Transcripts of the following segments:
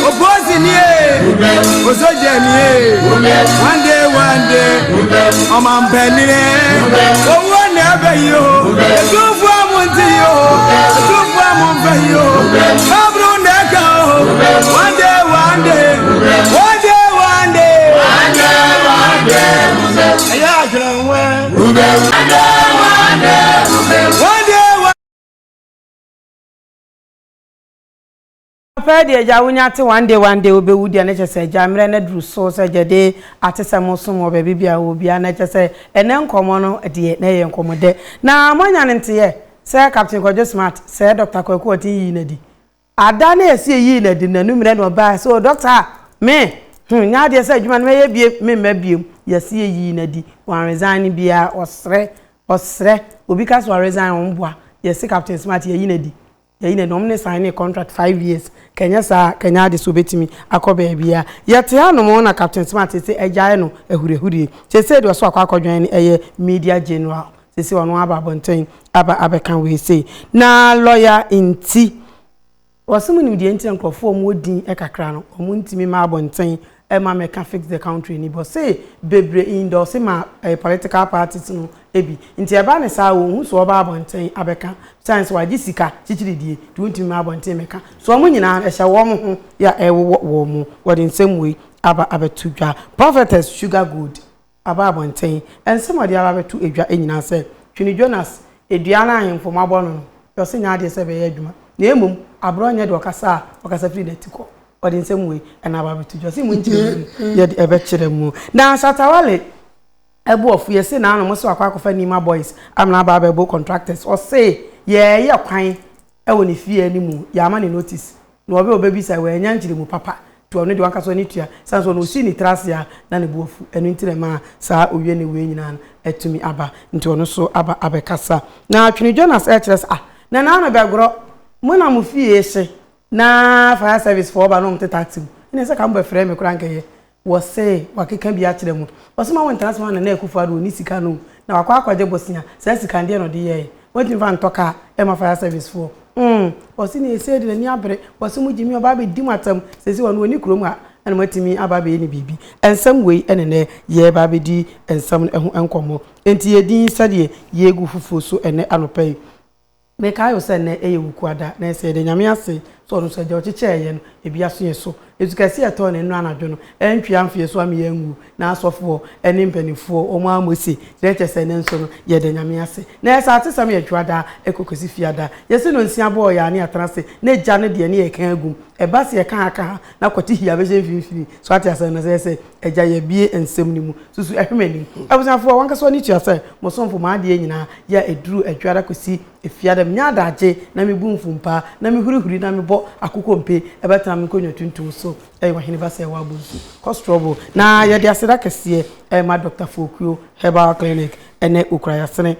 Obozinie, Ozojanie, one day, Omampenie, oh, never you, two for Montio, two for Monfeo, Abruneka, one day, one day, Fedi eja wunyate one day obewudi na chese eja mre na dru so se jede atesem so mo be bia obi na chese ene nkomo no de na ye nkomo de na monya nte ye se Captain Kojo Smart se Dr. Kwaku oti yi na di ada na esi yi na di nanu mre no ba so doctor me nya de se adwuma na ye bie me mabiem yesi yi na di wan resign bia osre obi ka so resign onboa yesi Captain Smart ye yi na di ye no mne sign a contract 5 years Kenya sa Kenya de so betimi akoba bia yete hanom na Captain Smart say ejae no ehurehuri say de so akwadwan ni eye media general say ono aba bonten abekan we say na lawyer inti wasum ni de nti nkrofo mo din ekakra no omo ntimi ma bonten Emma meka fix the country ni but say bebre endorse ma political parties no ebi nti eba ne sa wo hu so oba abonten abeka science wa gisika chichiridie tuntimi abonten meka so omo nyina ehya wo mo ho ya wo mo what in same way abetudwa prophetess sugar good aba abonten and somebody abetu edwa enyina se Twini Jonas eduana ahemfo mabo no yo se nya de se be adwuma na emum abro nya de okasa free netiko or in same way and about to just yet ever chiremu. Now Shatawale Ebu of yes, and I almost akwa Nima boys. I'm not about contractors or say, yeah, kind. I won't fear anymore. Yamani notice. No babies I wear yanchi papa. To only one casonitia, sans one who see it trasia than a boof, and into the man, sa uyeni winyan, et to me abba, into ono so abba abekasa. Now Twini Jonas Nana bagro, Mona mufi na fire service for ba no mte taxi ina se ka mba frame me kranke ye wo se wakeka bia kire mu wo se ma won transfer na ekufa do ni sika no na wakwa akwaje bosia se sika ndie no de ye won fa ntoka e ma fire service for wo se ni se de ni abre wo se mu jimi oba be dimatam se se won oni krom a na matimi aba be ni bibi ensam wei ene ye ba be di ensam ehu enkomo enti ye din sade ye gu fufu so ene anopai me kai o se ne eye wukuada na se de nyame ase so no se je ochiche ye no ebia so yeso ezukasi eto ne nu anadwo no entwi amfie so am ye ngu na asofo ene mpanifo omo amosi leche se ne nso no ye de nyame ase na esa atesam ye twada ekokosi fiada yesi no nsia bo ya ne atrase na eja ne de ne ye kan agum eba se ye kan aka na kwati hia be je mfimfini so atese no se eja ye bie ensem ni mu susu ehwemani abusafo wanka so ni tuase mo somfo ma de nyina ya eduru atwada kosi efiada mnya daje na mebu mfumpa na mehurihuri na mebo akokompe ebetana menkonyo tuntum so wahine ba se wa buzu cause trouble na ye de aseda kese ma Dr. Fokuo Herbal Clinic ene Ukraya sene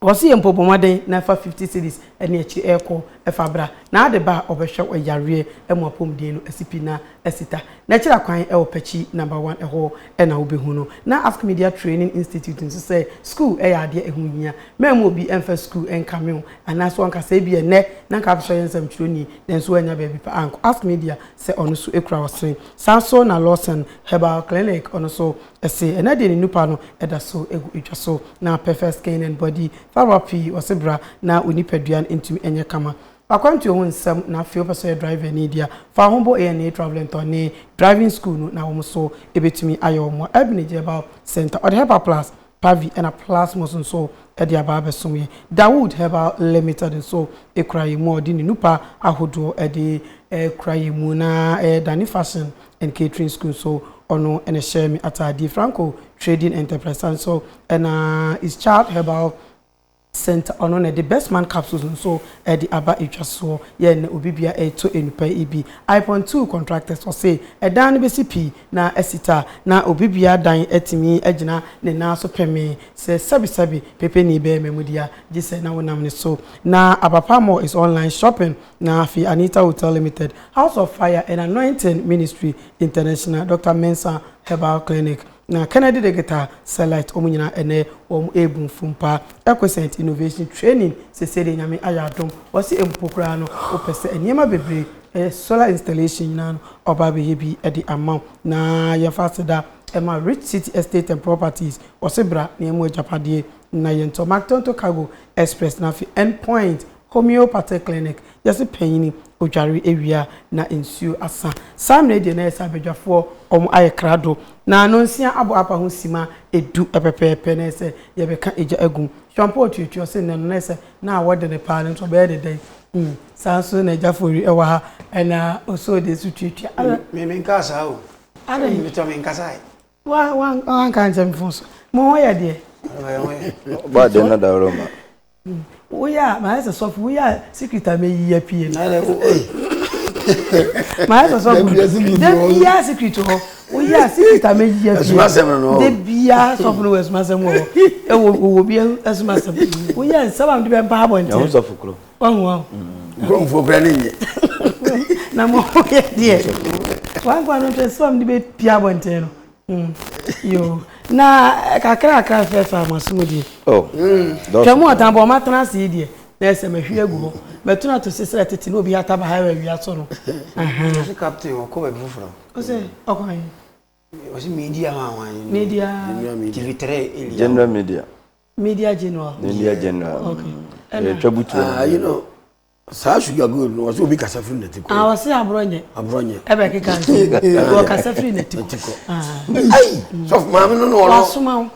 wasi empopomaden na fa 50 cities ene echi eko efabra na ade ba obehwe oyare emu apomdien no asipi na asita na kira kwan pechi number 1 eho ena obehu no na Ask Media Training Institute nso say school ade ehuhia memu obi emfa school enkame ana so anka say bi ene na nka so yensam chironi den so anya ba bi pa anko Ask Media say ono so ekura wasen sanso na Lawson Herbal Clinic ono so ese ena de ni nupa no eda so egu etwa so na perfect skin and body therapy osebra na onipaduan entumi enye kama akwantu ho nsam na feel person driver ni dia fa hombo A&A traveling to ne driving school no na wo so ebetumi ayo mo Ebneje about center or Herbal Plus Pavi and a plus mo so e dia ba besomye Dawood Herbal Limited so ekrayi mo di ni nupa ahodo e de ekrayi mu na Dani Fashion and Catering School so ono ene share me atadi Franco Trading Enterprise so and is Child Herbal Center ono ne the best man capsules so the aba etwaso ye ne obibia to enupa ibi iPhone 2 contractors for say dan BCP na esita na obibia dan etimi agina ne na so peme se sabi pepe ni be memudia gise na wonam ne so na Abapamo is online shopping na fi Anita Hotel Limited House of Fire and Anointing Ministry International Dr. Mensa Herbal Clinic na Kennedy de Geta Select omunyina ene ebun fumpa Equicent Innovation Training sesede nyame ayadom wose empokura no opese eniema bebre solar installation na oba be bi e di amount na ya fasida Emma Rich City Estate and Properties Osebra Nemo Japade na yento Mactonto Cargo Express na fi Endpoint Homeopathy Clinic yesi panyini ojari ewia na ensuo asa sam radio na esa bedwafo aye krado na anonsia abo apa ho sima edu epepepe na ese ye beka eja agun shampoo tutu se na ese na awode ne pa nso be de den sanso na jafori ewa ha na oso de su tutu me nka sa o ale me to me nka sai wa kan jam fonso mo ya de ba de na da roma Oya, my eyes are soft. We are secret. I may ye appear. My eyes are soft. We are secret. We are secret. I may ye appear. The beer soft was Master Moore. It will be as Master. We are some of the Bible. Oh, grown for granny. No more, dear. One to some debate Piabonte. Yo. Na kakra fefa masumudi twamo atambo matana se die na ese mahwe agu ho metuna to sesere tete no bi hataba ha wi aso no se captain o ko be fufuro o se okwan o se media wan media TV3 general media general okay trabutu you know sa sugar good no so bi kasa free netiko wase abronye ebe keka nti kasa free netiko ai so mama no wasuma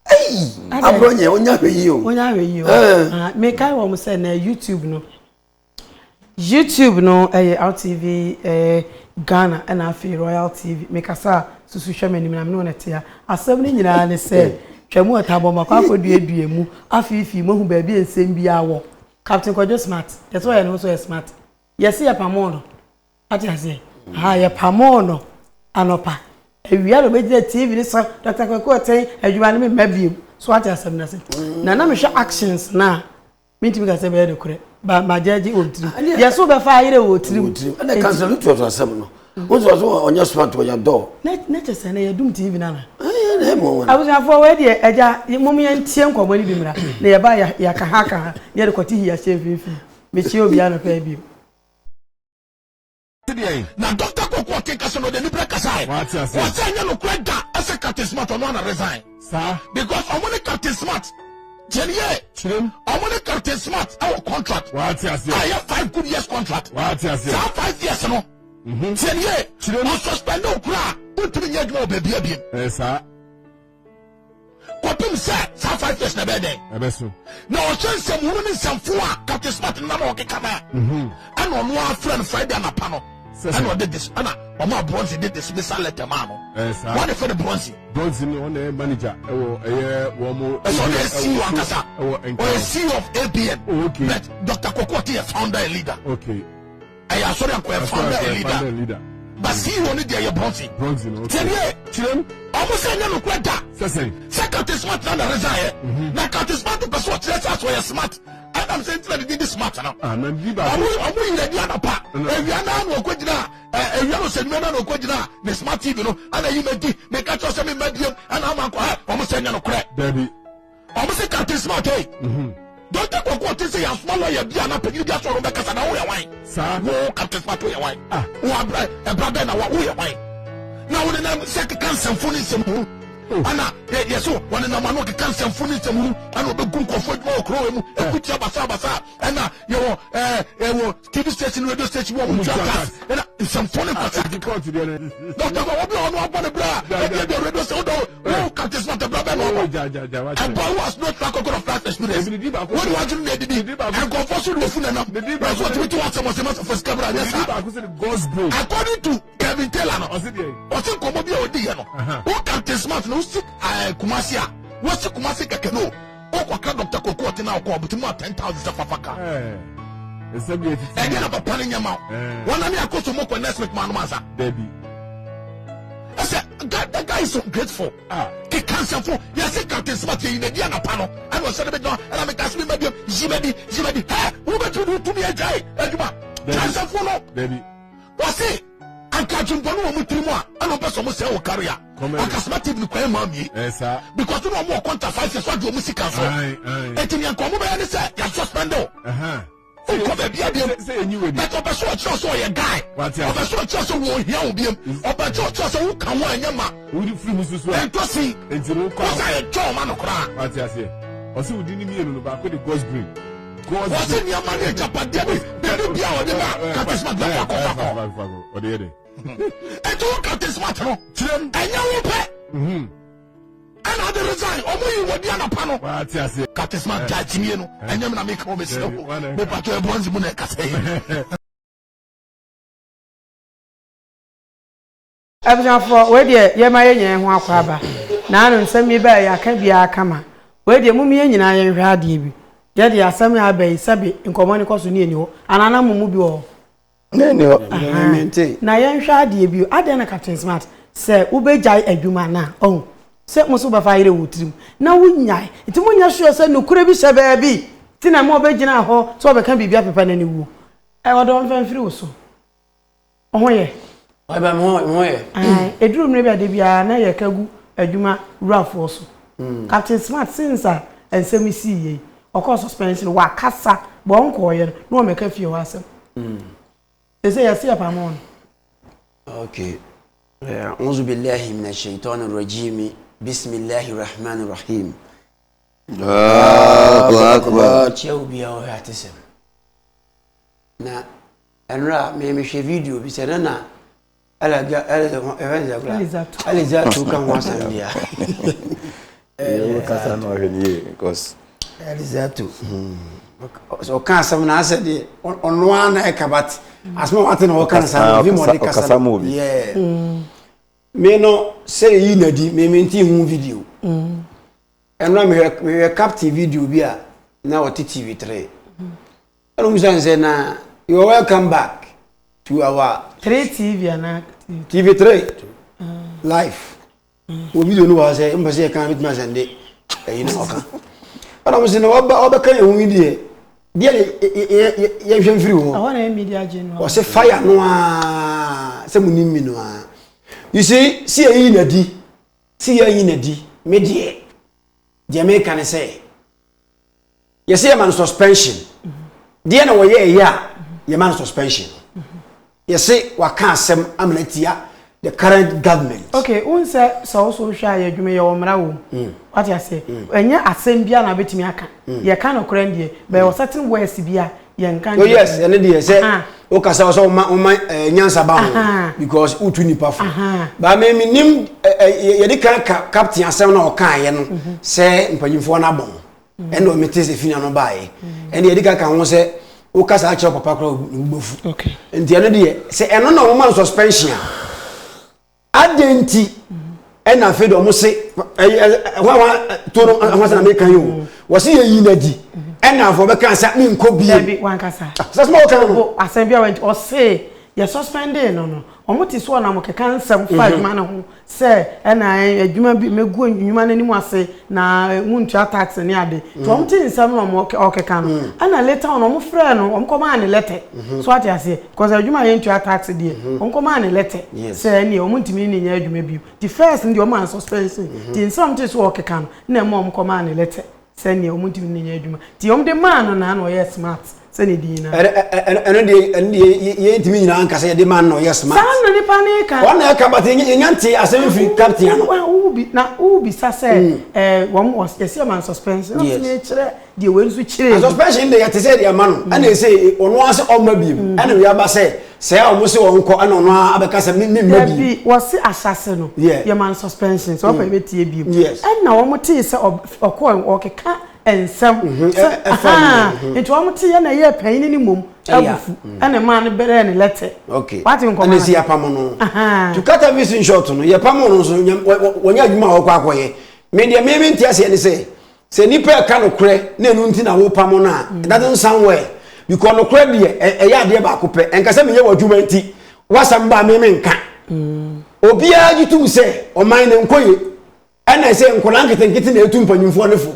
ai abronye onya hweyi o me kai wo say na YouTube no RTV Ghana and afi Royal TV me kasa susu hwemani na me no netia asem ni nyina ne say twemu atabo makwa kodue mu afi mo hu ba bi ensem bi awo Captain Kojo smart. That's why I know so smart. Yes, ya pamono. Ati ase. Ha ya pamono anopa. Ewia no meje TV ni so Dr. Kweko ten adwuma ne me mabiem. So ati asem na se. Na me hwe actions na. Minti me ka se be de kure. Ba majeji ontiri. Yes so be fa yire wotiri. Na cancel to asem no. Wo so onya smart wo ya do. Na chese na ya dum TV na. Na mo wona. Abuja for we de eja mum ya ntie nkomo ni bimra. Na ya ba ya ka ya de kwati ya shefifi. Me chi obi ano pa bi. Na Dr. Kweko keka no de ni break aside. What say no kweda as a Captain Smart on one resign. Sir, because I want Captain Smart. Jenye, I want Captain Smart our contract. What I have 5 good years contract. What 5 years no. Jenye, I suspend no cra. Put me your job baby. Yes sir. Kwapim say 5 years na bede. Ebeso. Na o chen some woman some four Captain Smart na no kekama. And on one friend Friday na pano. And what did this? Anna, Oma Bronzy did this missile letter, man. What if the Bronzy? Bronzy on the manager, or a CEO of ABN. Okay. But Dr. Kokoti, a founder and leader. Okay. I am sorry, I'm a founder and leader. But see, you only there, Bronzy. Bronzy, okay. Children, almost a young quetta. Second is smart than a resign. Now, cut is smart to persuade us where you're smart. I'm saying that it is smart now. I'm in the other part. If you are now no quidna, if you are saying no quidna, the smart TV, no, and you may catch us in medium, and I'm almost saying no crack, baby. Almost a cat is smart, eh? Don't take what is a small lawyer, Diana, but you just want to because I know your wine. Sir, no, Captain Smart, your wine. A brother, and our way away. Now, when I'm second cancer, phone is some. Ana yes so one na mano ke kan semfoni semuru ana obegun kofo mo kro emu ekutia basa ana yo TV station radio station wo mu jaka ana semfoni pasa doctor go obi ono abone bra the radio station do Captain Smart bra be no and boy was not track of flat experience what do you need did and go for so do funa na that's what we to want some first camera yes according to Kevin Taylor no o se komo bi o di ye no o Captain Smart no sit Kumasia. What's the Kumasi Kakano? Oh, Dr. Kokoti now call, but 10,000 Fafaka. It's a bit. I get up a pan in your mouth. One of me, I go to Moko Nest with Manamaza. Baby. I said, God, the guy is so grateful. He can't for yes, Captain Smart in the Diana panel. I was celebrating, and I'm a Castle medium. Jimmy. Hey, who got to do to me a jay? Cancer for no, baby. What's it? And catching Bono Mutima, and a person will say, oh, career. akasmatic ni kwa mami because no more contract 5 years what do music so eti nyan ko mo be ne say ya suspend o ko be bia say anyway but obeso so ye guy obeso so wo hia obi obeso so wo kan wa anyama wo di free mususu a to si enti no ko say jo ma no kra wati ase o si udi ni mienu no ba ko the ghost green God was in your money japadia be bia o de ba katismat da ko o de ye e to katismat no tirem anya wo pe and I resign omo yi wodi anapa no wati ase katismat ja chimie no anya me na make o be se me pa to e bonzi mu na kase abjafo we de ye ma ye nyen ho akwa ba na anu nsem yi ba ya ka bia kama we de mum ye nyina ye hwe ade bi ye de asem ya ba isabe nkomo ne koso ne eni ho anana mumu bi ho ne ne ho na ye hwe ade bi ade na captain smart se ubejai adwuma na oh se muso ba fa yire wotrim na wunyai enti munya sure se nokure bi se ba bi ti na mo obegina ho so obeka bibia pepa na ne wu e wodo mfa mfiri wo so oho ye Why by mo ye? Eduru mre bia de bia na ye kagu adwuma rafo so. Captain Smart since ensem si ye. Okọ suspension wa kasa bo nko ye no meka fie wa asem. Ese ya si apamon. Okay. A'udhu billahi minash shaitanir rajim. Bismillahir rahmanir rahim. Allahu akbar. Chew bia o hatesem. Na enra me hwe video bi se na Alizatu kan wasan dia. Kasa no hwenie because Alizatu. So kan sam na ase de ono ana e kabat. Asma wate no kan sam vi mo de kasa. Yeah. Me no say yi na di me menti hu video. Enra me captive video bi a na what TV3. Eno musan say na you are welcome back to our 3 TV and TV3 live. We video no was say mbase kan bit ma sende you know kan. Ana mo se no oba kan ehun die. Die ye hwe mfiri ho. I want a media general. O se fire no a se munimi no a. You see yi na di. Yi na di. Me die. Jamaica ne say. You see man suspension. Die na wo ye ya. Ye man suspension. You see what can sem amnetia the current government. Okay, unse so hwa ya adwuma ye omra wo. What you say? Enye asem bia na betimi aka. Ye kan okra ndie, but o certain words bia ye nkan. Oh yes, ene dey say o kasa so ma nyansa ba ho because utu nipa fo. Ba me nim ye de kan captain asem na o kan ye no say mpanyimfo na bon. Ene o metese fina no bae. Ene ye de kan ho say o kasa acho papa kra ugbofu. Okay. Nti ene dey say eno na o man suspension. Adenti ena fe do mo se wa to no anwasa na me kan yo wo se yi na di ena fo be kan sa mi nko bie bi wan kasa so small kan no asem bia went o say ye suspended no omo ti so na mo keka nsem 5 man ho say ena adwuma bi megu adwuma na nimu ase na muntu tax ne ade to omo ti nsem no mo okeka no ana later on omo frɛ no omo koma ne letter so ati ase because adwuma ye ntu tax die omo koma ne letter say ni omo ntimi ni nya adwuma bi the first ndi omo suspension ti nsem ti so okeka no na omo koma ne letter say ni omo ntimi ni nya adwuma ti omo de man no na no ye smart seni dina eno de ye ntimi nyina anka se de man no yes man san ni panika wana ka but nyanti asem free captain no ubi sase won was yes man suspension no ni kire de we nsu kire suspension de yete se de man ana se ono ase oma biem ana we aba se o mo se won ko ana ono abeka se mi mabi was asase no ye man suspension so pa betie biem na wo mo te se okọ okeka ensem into amuti ye na ye pan ni mom abufu ene ma ne bere ne lete okay what in common si apam no to cut a vision short no ye pam no so wonya adwuma ho kwa akoye me de me ntia se ne se nipa ka no kre na enu nti na wo pam no a that doesn't sound well because no kre de e ya de ba kope enkasa me ye wadwuma nti wasam ba me nka obi a gitu se o man ne nkoye ena se nkola nketenkete na etu mpanyimfo ne fo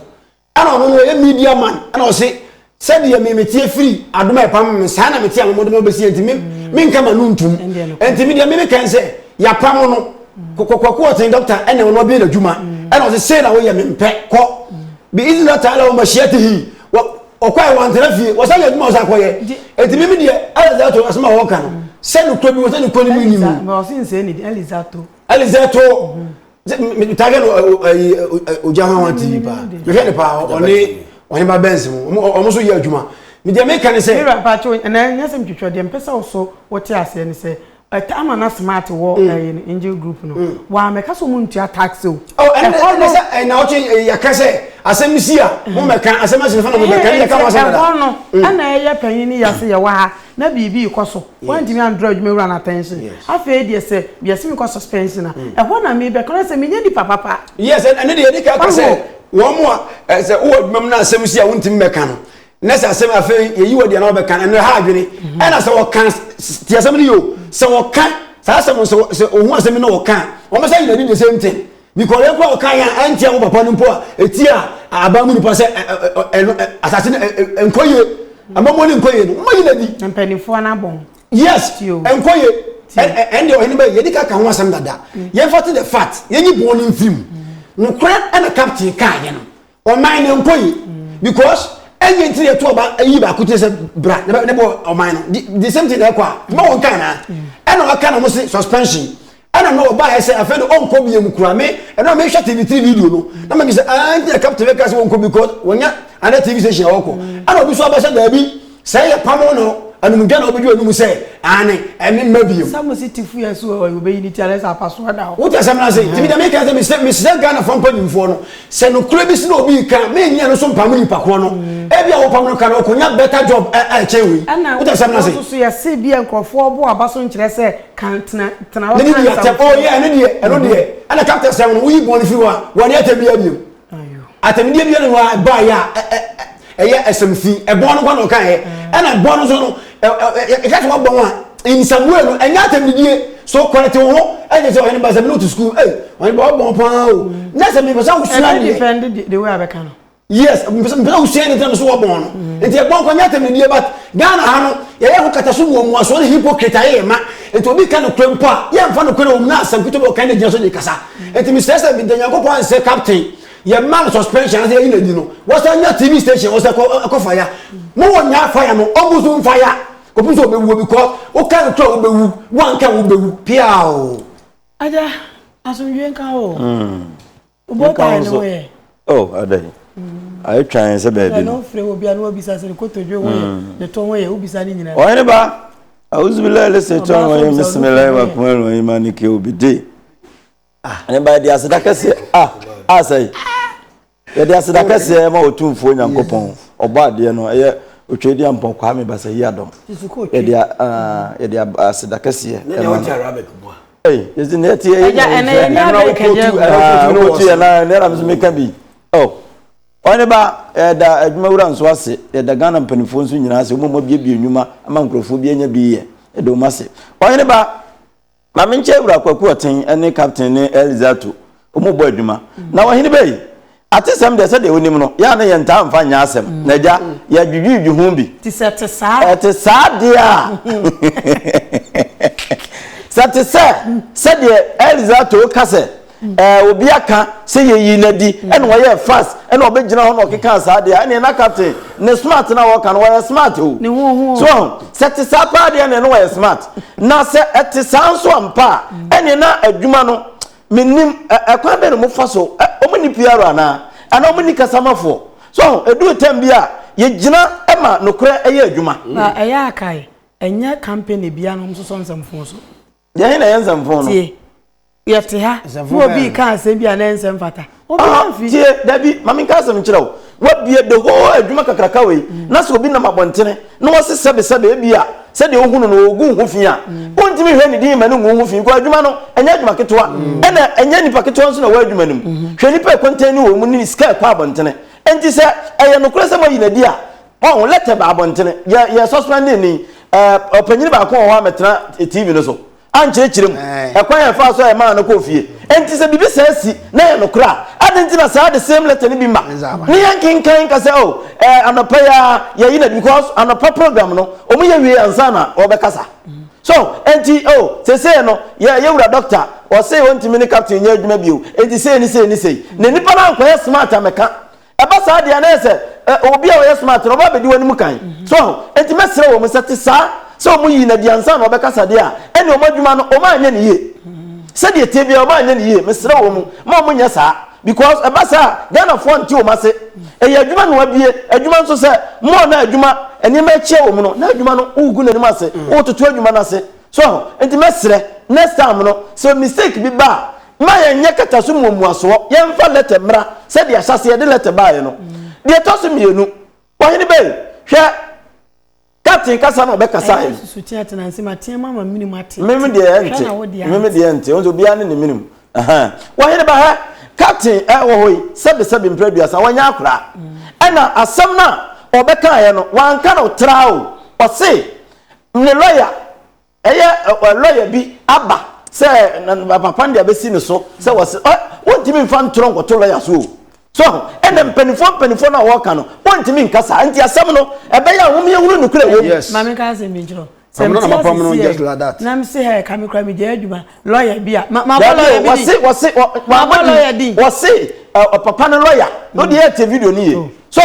ana no ye media man ana o se said ye me tie free adoma pam sa na me tie amodoma besi enti me nka ma no ntum enti media me kan se ya pam no ko ten doctor ene wono bi na dwuma ene o se na wo ye mempe ko bi izina taala o mashiyati hi okwai wantena fie wo sa ye dwuma o sa koye etimi mi de ala za to asma wo kan se no ko bi wo se no ko ni mi ni mu ma o sin se ni Elizato mi tage no o jaha wanti pa yo he ne pa oni ba benz mu o mo so ye adwuma mi de me kan se mi pa cho na nyasem twetwe de mpesa wo so wo te ase ni se ama na smart wo angel group no wa meka so muntua tax o na o che ya kase asem si a mo meka asem asem fa na mo meka ya ka wa asem da no ana ye panyin ni ya se ye wa ha na bibi ikoso wanti mi android me run attention afa de se bi se mi ko suspension na na me be kan se me nya di papa yes and de ka kase wo mo se wo dwam na asem si a wonti meka no nessa asem afa ye yi wo de na wo be kan no ha adwene na se wo kan ti asem ni yo se wo kan sa asem se ohun asem no wo kan wo me say you the same thing because you go kan ya antia wo papa no po eti a abamu ni po se assassin enkoye amamo ni enkoye no mo yi na di mpanifo na bon yes enkoye ende ohini ba ye dika kan ho asem dada ye fati the fact ye nyi bon ni film no kra na captain kan ye no o man enkoye because enye ntiri eto oba ayi ba kuti se bra ne bo o man no the same thing e kwa ma won kan na e no aka na mo se suspension ana no oba he se afa no onko bi emkura me e no me hwa TV3 video no na me say anti captain we kasi onko because wonya ana TV station wako ana obi so abasha da bi say ya pamo no anu gana obi ju anu say ane emi mabiem some city fu yeso o be ni tare sa paso da o ta sam na say timi da me kan say me say Ghana fam panimfo no se no kura bi si no obi kan me nya no so pamo ni pakro no e bia wo pamo no kan ko nya better job e chewi o ta sam na say so ya se bia nkofo bo abaso nkire se kan tena wa kan oh yeah eno de ana captain say no wi bon fi wa woni atabia biem ayo atabia bia no wa ba ya eye smc e bon no kwa no kan e na bon no so no e ka so bon wa in some way no enya atabidie so quality wo e je so any ba say no to school woni ba bon pa o na say me person usua ni defend the way abeka no yes person usua ni tan so wo bon no enti e bon kwa nya atabidie but Ghana ha no ye ho kata so wo mu aso ni hypocrite aye ma enti obi kan no kwempo a ye mfa no kwere wo na asam kuto bo kan de so de kasa enti Mr. Sir bi danya ko say captain ye man suspension say ina di no was anya TV station was ko fire mo wonya fire no obuzu fire ko puso obewu because o kan tro obewu wan kan obewu piao aja asunje nkan o obo ka no we oh adai I try say baby no free obi anu obisa se ko tojo we ne to we obisa ni nyina o ne ba auzubillahi lasaitan wa bismillahir rahmanir rahim manike obide ne ba dia sadaka se asai ya dia sadaka se ma otumfo nyankopon oba de no eye otwedi ampon kwa me basa yi adom ya dia sadaka se ne o ti arabic boa yezi ne ti ya ene ko ya na ne ram me kan bi one ba da adwuma wura nso ase da Ghana mpanifo nso nyina ase mo bie enwuma ama nkrofo bie nya bi ye do mase one ba ma menche wura kwaku oten ene captain ne Elizato omo bo adwuma na wahene bei atesem de se de onim no ya na ye nta mfa nya asem na ja ya dwidwi hu bi ti se te sa dia se de Elizato kase obi aka se yeyi na di ene wo ye fast ene obegina ho no keka sa dia ene na captain ne smart na wo kan wo smart o ne hu so se te sa pa dia ne no wo smart na se etesa nso ampa ene na adwuma no menim ekwan be no mo fa so omani piaro ana omani kasamafo so edu tambia ye gina ema nokora eye adwuma na eye akai enya campaign bia no so nsamfo so ye he na ye nsamfo no yete ha wo bi kan se bia na nsam fata obi amfi tie dabi mami ka asem kire wo bie de ho adwuma kakraka we na so obi na mabontene na wo se sebe bia se de ohunu no ogun ho fi a ontimi hwe ni din ma no ho fi ko adwuma no enya adwuma ketwa ena enya nipa ketwa nso na wo adwuma nim hwe nipa kontani wo mu ni ska kwa abontene enti se eye no kure se mo yinadi a won lete ba abontene ye suspend ni opanyini ba ko ho ametena TV no so anchechirem ekwan ya fa so e ma na ko fie enti se bibi se asi na ye no kura adenti na sa the same letter ni bi ma ni yankin kan ka se anopa ya yina because anopa program no omu ye wie ansa na obekasa so enti se say no ye wura doctor o say won timi ni captain nya adwuma bio enti say ni ne nipa na ankoye smart ameka eba sa de na ese obi a we smart no ba bedi wani mu kan so enti mesere wo mu sete sa so mu yi na di ansa na obekasa de a ene o madwuma no o ma anya ne ye se de tebia o ma anya ne ye mesere wo mu ma mu nya sa because eba sa Ghana fo nti o ma se e adwuma no abie adwuma nso se mo na adwuma eni ma chie wo mu no na adwuma no ugu na ni ma se o tutu adwuma na se so enti mesere next time no so mistake bi ba ma yenye kata so muamuaso yemfa letter mra se de ahyase ye de letter ba ye no de to so mienu wo hene be hwe captain kasa no be kasa ye suti atena nsi matie mama minimum ate meme de ente meme de ente onzo bia ne minimum wo hene ba ha captain wo hoyi sebe mpraduasa wanya akura ena asem na obeka ye no wanka no trao o se ne lawyer lawyer bi aba se papa ndia be si ne so se wose wontimi mfa ntoro ngoto lawyer so ene mpanifo na wo ka no wontimi nkasa nti asem no ebe ya wo me hunu nukura wo mama ka se mi jiro I'm not a papa just like that. Nam say hey kami kwa mi je adwuma lawyer bia ma lawyer bi lawyer di wose papa no lawyer no dey at video ni ye so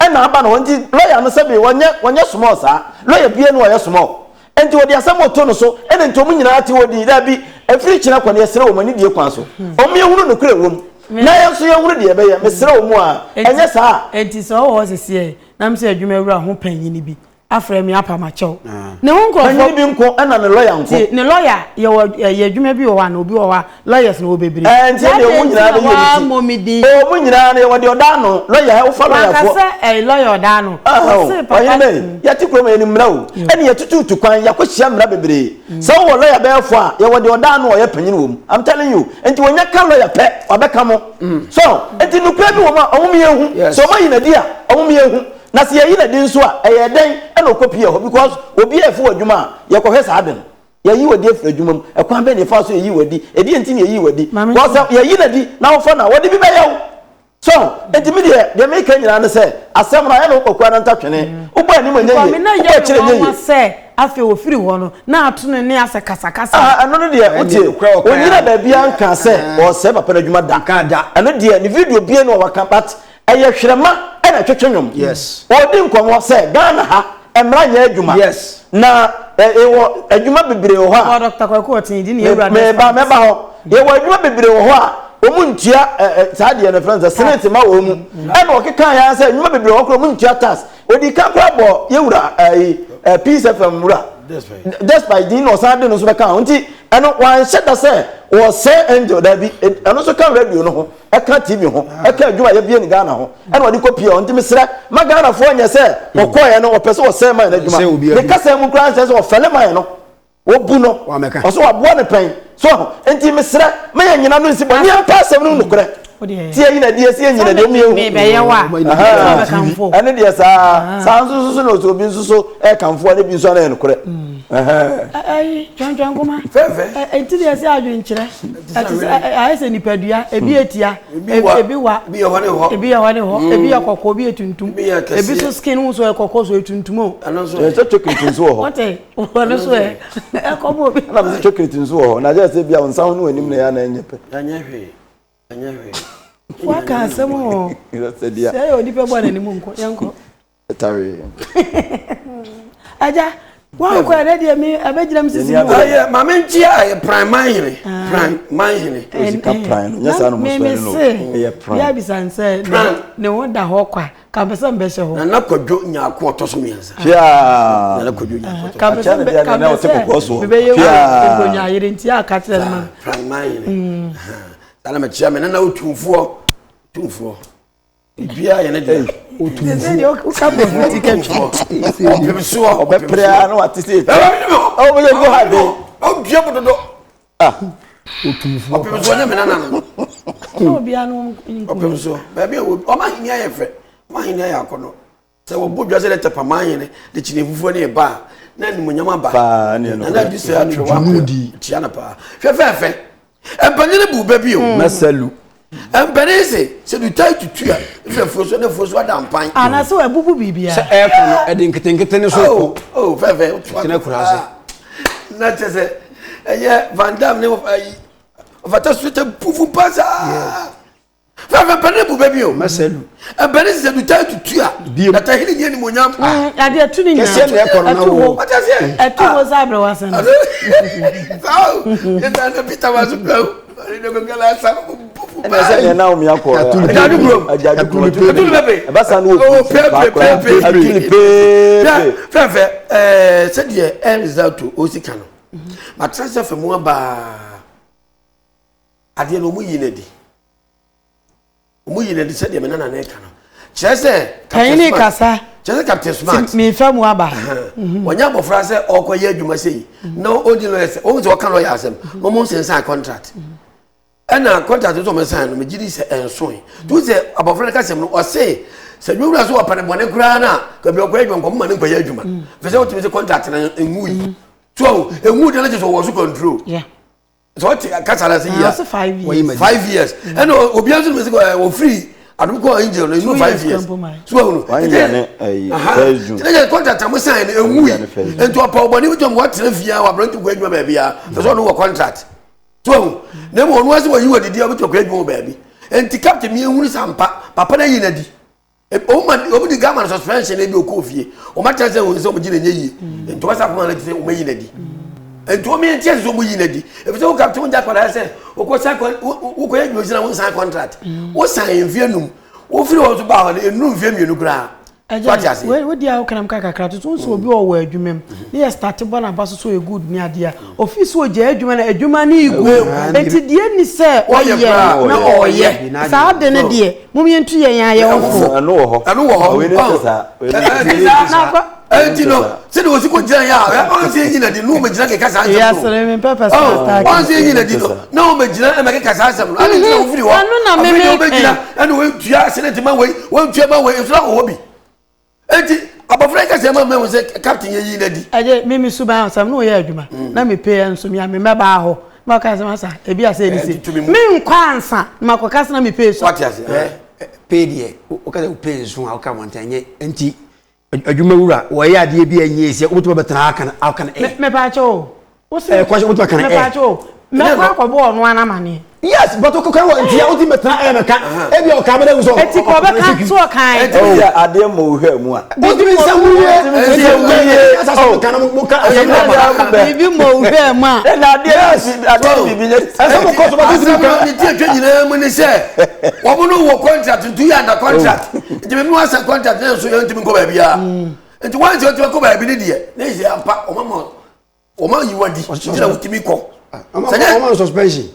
ena aba no wonti lawyer no se be wonye small sa lawyer bia no wo small enti wodi asem oto no so ene ntomu nyina ate wodi da bi afiri kina kwa ne yesere wo mani die kwan so omi ehunu no kure wom na yenso yehunu de ebe ye mesere wo mu a enye sa enti so wo sese nam se adwuma wura ho panyini bi afre mi apa ma chew ne ho nko panyini bi nko ena ne lawyer nko ne lawyer ye adwuma bi wo wa na obi wo wa lawyers no obebiri enti de wo nyina de ye o mu nyina ne wodi oda no lawyer wo fa lawyer fo akase lawyer oda no se papa ya ti kuro eni mra o eni ya tutu kwan ya kwahia mra bebere se wo lawyer be fo a ye wodi oda no ye panyini wo I'm telling you enti wonya ka lawyer pe obeka mo so enti nukura bi wo ma omu yehu so ma yina dia omu yehu na se yi na din so a eye den e na okopie ho because obi efu adwuma ye kwohwe sa den ye yi wodi efu adwuma mu e kwan be ne fa so ye yi wodi e di enti ne ye yi wodi because ye yi na di na wo fa na wodi bi be yew so enti mi de me kan nyina ne se asem na ye no okwa na ntatwene wo ba ni manya ye wo kire ye se afi ofiri ho no na atunu ne ase kasakasa ano no de otie onyina ba bia nka se o se papa na adwuma da ka da ano de ni video bia no waka but eye hwerema ena twetwenwom yes odi nkomo se Ghana ha emra nya adwuma yes na ewo adwuma bebre ho ha Dr. Kwaku otin di ne ewura meba ho ewo adwuma bebre ho ha omuntia saade na friends senate ma wo mu ena okeka ya se adwuma bebre ho kro omuntia tax odi ka kra bo yewura peace fm wura despite din no saade no so beka nti eno wan sheda se wo se angel da bi eno so kan radio no ho eka tv ho eka adwuma ya bia ni Ghana ho ena odi kopia nti mesra ma Ghana fo nya se okoye no opese wo se ma na adwuma ne kasa mu kran se wo fele ma no wo bu no oso wo bo ne pen so nti mesra ma ya nyina no nsi bo nya pa asem no nukure tie yi na die sie nyina de mu me be ye wa ba kanfo ene die sa nsusu no so bi nsusu e kanfo ne bi nso na nukure ai twan kuma fefe enti de se adwen kire ai se nipadua ebi etia ebi wa bi yo wane ho ebi ya wane ho ebi ya kokko bi etuntum ebi so skin wo so kokko so etuntum o ano so se chocolate nso ho ote ono so e komo bi na bi chocolate nso ho na je se bia onsa ho no anim na ya na enyepe anyahwe waka asemo se dia se yo dipe bwana ni munko yanko tari aja wa ko na de mi abegyina msisi mo aye ma mentia prime mine ka prime nya sa no mo so no prime ya bisanse ne wonda ho kwa ka pesa mbehye ho na kodwo nya ko otoso mienza ya na kodwo nya ko ka pesa na o te ko so ya ko nya yire ntia ka tere ma prime mine ala me chia me na otumfuo bia ye na de otumfuo o ka bo ticket opemso obeprea no atisi o bo go ha de o bia bododo otumfuo opemso na me na no bia no opemso ba bia o ma hinia ye fe ma hinia ya akono se wo bodwa se le tepa manyene de chinefufuo ne ba na ni munyama ba na di se atwe wa mudi tia na pa fe empanyene bu ba bi o masalu empanese se du tai tutu a fe foso ne foso adampan ana se wa bubu bibia se e ko no e de nketenkete ne so ko fe o tena kurase na chese eye Van Damme ne ofata suite poufu pasa fa pene bu baby o maselu e bene se du ta tutu a na ta hili ni monyam ade atu ni nya kese ne ekoro na wo atu wo zabre wasan sao enda na pita wasu plau ni no ngala sa ena se na o mi akọ ajadu grom ajadu bebe e ba sa no fe se die el result o sika no ma transfer fe mo ba ade no mu yinedi se die me na na eka no chese kayini kasa chese Captain Smart mi fa mu aba wonya bofra se okoye adwuma sei no odi no se o zo kan lo ya asem mo sensa contract ena contract to me sign no me gidi se ensoe tu se abofra ka sem no o se se nwura so opane bone kura na ka bi okoye adwuma ko ma ne kwaye adwuma fe se o ti me contract na enwu yi so enwu de na je so wo so control yeah so what kasala say years 5 years and obianso me say go free adum ko angel no 5 years so no contract am sign enwu ento opa oboni we tom what trafia wa brand to go adwuma ba bia so no contract so na mo no ase wo yi wodidi o to go adwuma ba bi enti captain mi enwu sampa papa na yi na di o man o bi gama suspension e bi o ko fie o ma tell say o so mo gina nyi ento wasa ko na ti say o ma yi na di ento me ntia so mo yi na di e fi so captain won ja kwala say o ko sign o ko adwuma na won sign contract o sign vie num o firi o so ba ho enu vie mienu gra we dia o kanam kakra to so obi o wa adwumem na ya start bona baso so e good ni ade a office o je adwuma na adwuma na igu enti die ni se oye na oye sa de ne die mum yentu yen ya ye wofo anu wo ho we ne sa enti no se de osi ko jira ya on se yin na di no me jira ke kasa ya sere me papa start on se yin na di no me jira me ke kasa asem ani se o firi wo anu na me jira ani we tua se ne ti man we tua man we e fira o bi enti abofra ka se ma me say captain yi na di aje mimi suba asam no ye adwuma na me pay enso mi me meba ho ma ka se ma sa e bi ase ni se me nkwa ansa ma ko kasa na me pay so what you say pay die o ka o pay so a o ka montanye enti adwuma wura wo ye ade bi anye ese o to betana aka me pa cho o se kwa o to aka me pa cho me kwa ko bo no ana mane yes but o ka wo enti ya o ti betana me ka e bi o ka me so enti ko be ka so kan oh ade mo hwe mu a o ti be sa wuye asa so ka na mo ka bi mo hwe mu a na ade bibi ne asa mo ko so ba ti ka ni tie twa nyina mu ni se wo mo no wo contract ntu ya na contract nti me mu asa contract na so nti me ko ba bia nti wan se o ti ko ba bi ni die na ise ampa o ma yi wadi nti na utimi ko o ma suspension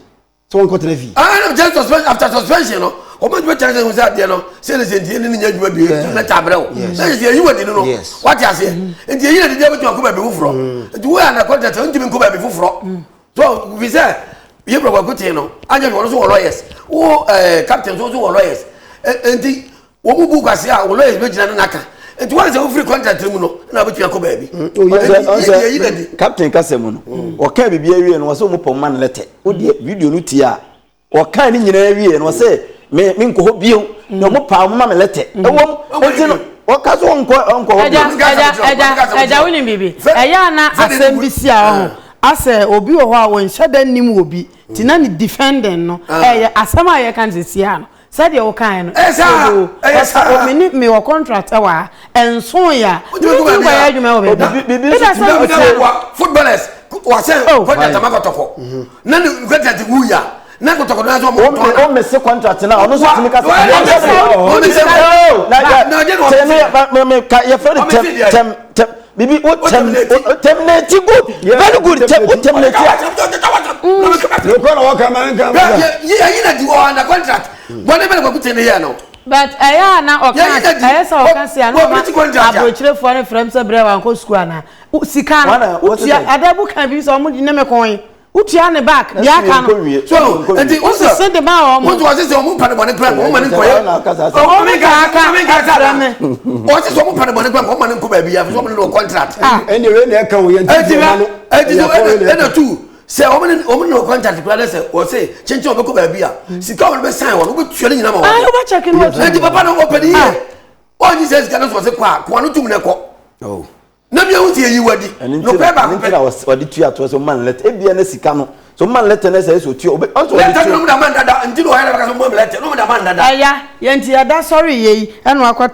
so on contre vie no just suspension after suspension no o ma be tell say say no say le senti ni nya djuma bi na tabre o na say yi wadi no what you say nti yi na de be to ko ba bi fufuro nti we na contract nti me ko ba bi fufuro so we say ye bro ko tin no anya no so lawyers o captain so lawyers nti wo bubu kwase a lawyers be gina na aka nti wan say free contract mu no na be ko ba bi captain kasemu no o ka bibia wie no so mo pom man lete o die video no tia o ka ni nyina wie no say me nko ho bio no mo pa mo ma lete ewom enti no o ka so nko ho eja woni bibi eya na asem bisi a ho ase obi wo ho a won hyeda nim obi ti na ni defending no asem a ye kan sisi a no said you can no esa o me o contract wa enso ya you go ya adwuma o be footballers wa say contract ma kotoko na ni contract wu ya na kotoko na so mo o me se contract na ono so timi ka me ka ye fere tem bibi o terminate good very good terminate no ko na wa ka man ka yi na di o under contract bone be ko kutene ya no but aya na o kan aya so o kan se anu ma abochire fo ne frem se bre wa ko school na sika na utia adabu kan bi so mo di na me kon utia ne back ya kan so enti o se send ba o mo to se o mo pa ne bone plan o ma ne ko ya o me ka sa me o se so mo pa ne bone plan o ma ne ko ba bi ya so mo no contract anyway na ka wo yenti enti tu se o mo no contract plan se o se chenche o be ko ba bi a sika o be sign wo be tuale nyina ma wo o ba check no enti papa no open here o ni se sika no so se kwa no tum ne ko oh na me hu tie yi wadi no pe ba ko pe wadi tu ato so man let e bia na sika no so man let na say so tu onto wadi tu no da man dada ntino ha na ka so man let no da man dada aya yenti ada sorry yi eno akwata